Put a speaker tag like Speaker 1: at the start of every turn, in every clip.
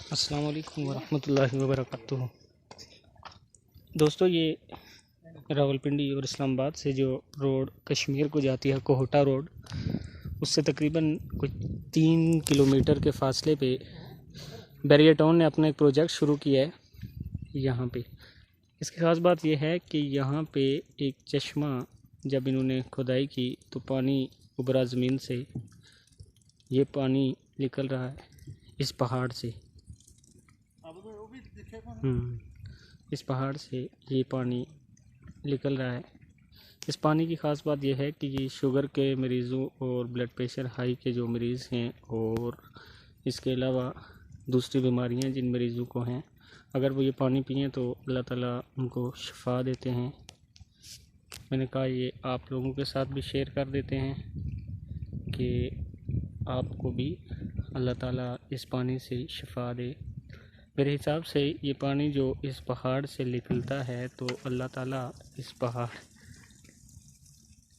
Speaker 1: अस्सलाम वालेकुम वरहमतुल्लाहि वबरकातुहू। दोस्तों, ये रावलपिंडी और इस्लामाबाद से जो रोड कश्मीर को जाती है, कोहटा रोड, उससे तकरीबन कुछ 3 किलोमीटर के फासले पे बैरियर टाउन ने अपना एक प्रोजेक्ट शुरू किया है यहाँ पे। इसकी ख़ास बात यह है कि यहाँ पे एक चश्मा जब इन्होंने खुदाई की तो पानी उभरा ज़मीन से। ये पानी निकल रहा है इस पहाड़ से। इस पहाड़ से ये पानी निकल रहा है। इस पानी की ख़ास बात यह है कि ये शुगर के मरीज़ों और ब्लड प्रेशर हाई के जो मरीज़ हैं और इसके अलावा दूसरी बीमारियां जिन मरीज़ों को हैं, अगर वो ये पानी पिएँ तो अल्लाह ताला उनको शिफा देते हैं। मैंने कहा ये आप लोगों के साथ भी शेयर कर देते हैं कि आपको भी अल्लाह ताला इस पानी से शिफा दे। मेरे हिसाब से ये पानी जो इस पहाड़ से निकलता है तो अल्लाह ताला इस पहाड़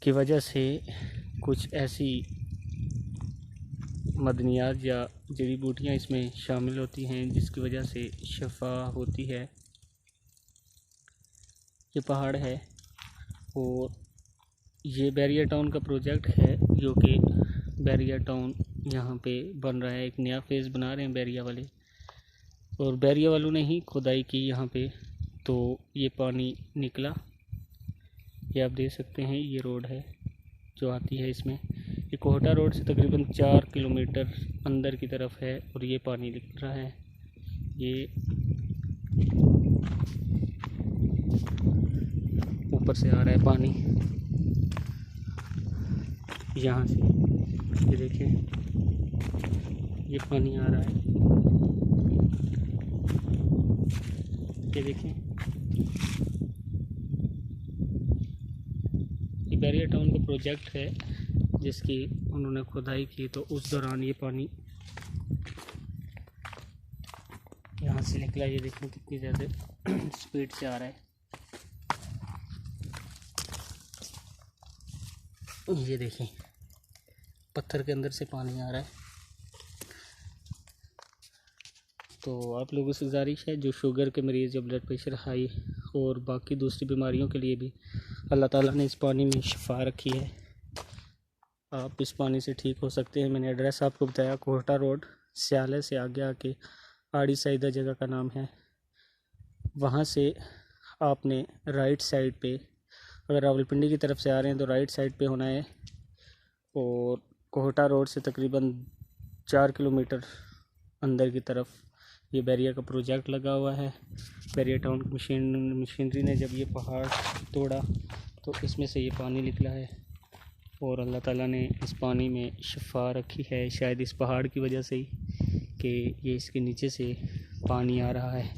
Speaker 1: की वजह से कुछ ऐसी मदनियात या जड़ी बूटियाँ इसमें शामिल होती हैं जिसकी वजह से शिफा होती है। ये पहाड़ है और ये बैरियर टाउन का प्रोजेक्ट है जो कि बैरियर टाउन यहाँ पे बन रहा है। एक नया फेज़ बना रहे हैं बैरिया वाले, और बैरिया वालों ने ही खुदाई की यहाँ पे, तो ये पानी निकला। ये आप देख सकते हैं, ये रोड है जो आती है इसमें। ये कोहटा रोड से तकरीबन 4 किलोमीटर अंदर की तरफ है और ये पानी निकल रहा है। ये ऊपर से आ रहा है पानी यहाँ से। ये देखें, ये पानी आ रहा है, ये देखें। ये बैरियर टाउन का प्रोजेक्ट है जिसकी उन्होंने खुदाई की, तो उस दौरान ये पानी यहाँ से निकला। ये देखें कितनी ज़्यादा स्पीड से आ रहा है। ये देखें, पत्थर के अंदर से पानी आ रहा है। तो आप लोगों से गुजारिश है, जो शुगर के मरीज़, जो ब्लड प्रेशर हाई और बाकी दूसरी बीमारियों के लिए भी अल्लाह ताला ने इस पानी में शिफा रखी है। आप इस पानी से ठीक हो सकते हैं। मैंने एड्रेस आपको बताया, कोहटा रोड, स्याले से आगे आके आड़ी सईदा जगह का नाम है। वहाँ से आपने राइट साइड पे, अगर रावलपिंडी की तरफ से आ रहे हैं तो राइट साइड पे होना है, और कोहटा रोड से तकरीबन 4 किलोमीटर अंदर की तरफ ये बैरियर का प्रोजेक्ट लगा हुआ है। बैरियर टाउन की मशीनरी ने जब ये पहाड़ तोड़ा तो इसमें से ये पानी निकला है, और अल्लाह ताला ने इस पानी में शिफा रखी है। शायद इस पहाड़ की वजह से ही कि ये इसके नीचे से पानी आ रहा है,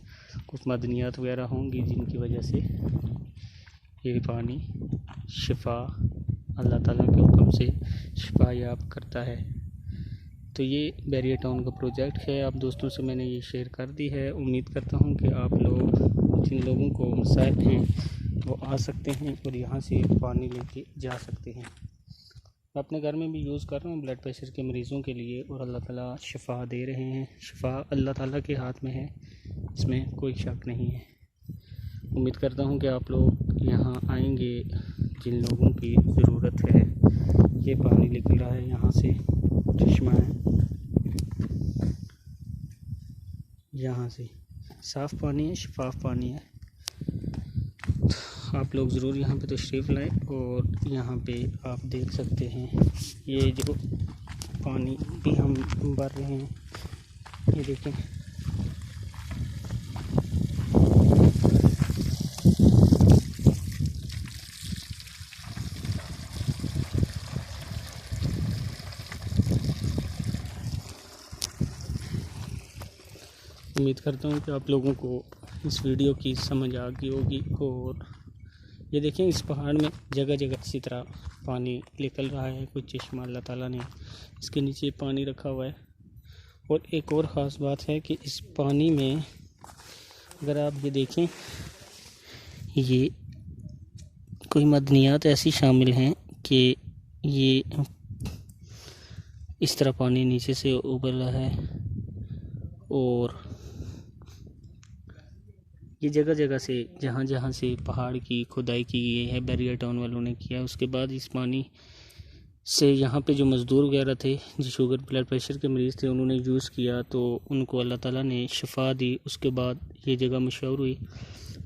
Speaker 1: कुछ मदनियात वगैरह होंगी जिनकी वजह से ये पानी शिफा अल्लाह ताला के हुक्म से शिफा याब करता है। तो ये बैरियर टाउन का प्रोजेक्ट है। आप दोस्तों से मैंने ये शेयर कर दी है। उम्मीद करता हूँ कि आप लोग, जिन लोगों को मसाइल हैं, वो आ सकते हैं और यहाँ से पानी लेके जा सकते हैं। मैं अपने घर में भी यूज़ कर रहा हूँ ब्लड प्रेशर के मरीज़ों के लिए, और अल्लाह ताला शिफा दे रहे हैं। शिफा अल्लाह ताला के हाथ में है, इसमें कोई शक नहीं है। उम्मीद करता हूँ कि आप लोग यहाँ आएंगे जिन लोगों की ज़रूरत है। ये पानी निकल रहा है यहाँ से, चश्मा है यहाँ से, साफ़ पानी है, शफाफ पानी है। आप लोग ज़रूर यहाँ पे तशरीफ़ लाएँ और यहाँ पे आप देख सकते हैं ये जो पानी भी हम भर रहे हैं। ये देखें, उम्मीद करता हूँ कि आप लोगों को इस वीडियो की समझ आ गई होगी। और ये देखें, इस पहाड़ में जगह जगह इसी तरह पानी निकल रहा है। कुछ चश्मा अल्लाह ताला ने इसके नीचे पानी रखा हुआ है। और एक और ख़ास बात है कि इस पानी में अगर आप ये देखें, ये कोई मदनियात ऐसी शामिल हैं कि ये इस तरह पानी नीचे से उबल रहा है और ये जगह जगह से जहाँ जहाँ से पहाड़ की खुदाई की गई है बैरियर टाउन वालों ने किया, उसके बाद इस पानी से यहाँ पे जो मज़दूर वगैरह थे जो शुगर ब्लड प्रेशर के मरीज़ थे उन्होंने यूज़ किया तो उनको अल्लाह ताला ने शिफा दी। उसके बाद ये जगह मशहूर हुई।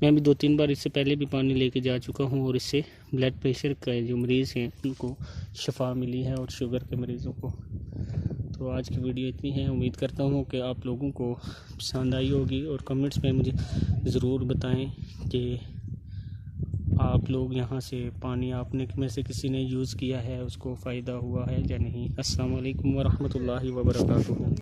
Speaker 1: मैं भी 2-3 बार इससे पहले भी पानी लेके जा चुका हूँ और इससे ब्लड प्रेशर का जो मरीज़ हैं उनको शिफा मिली है और शुगर के मरीज़ों को। तो आज की वीडियो इतनी है। उम्मीद करता हूँ कि आप लोगों को पसंद आई होगी और कमेंट्स में मुझे ज़रूर बताएं कि आप लोग यहाँ से पानी आपने में से किसी ने यूज़ किया है, उसको फ़ायदा हुआ है या नहीं। अस्सलाम वालेकुम व रहमतुल्लाहि व बरकातुहू।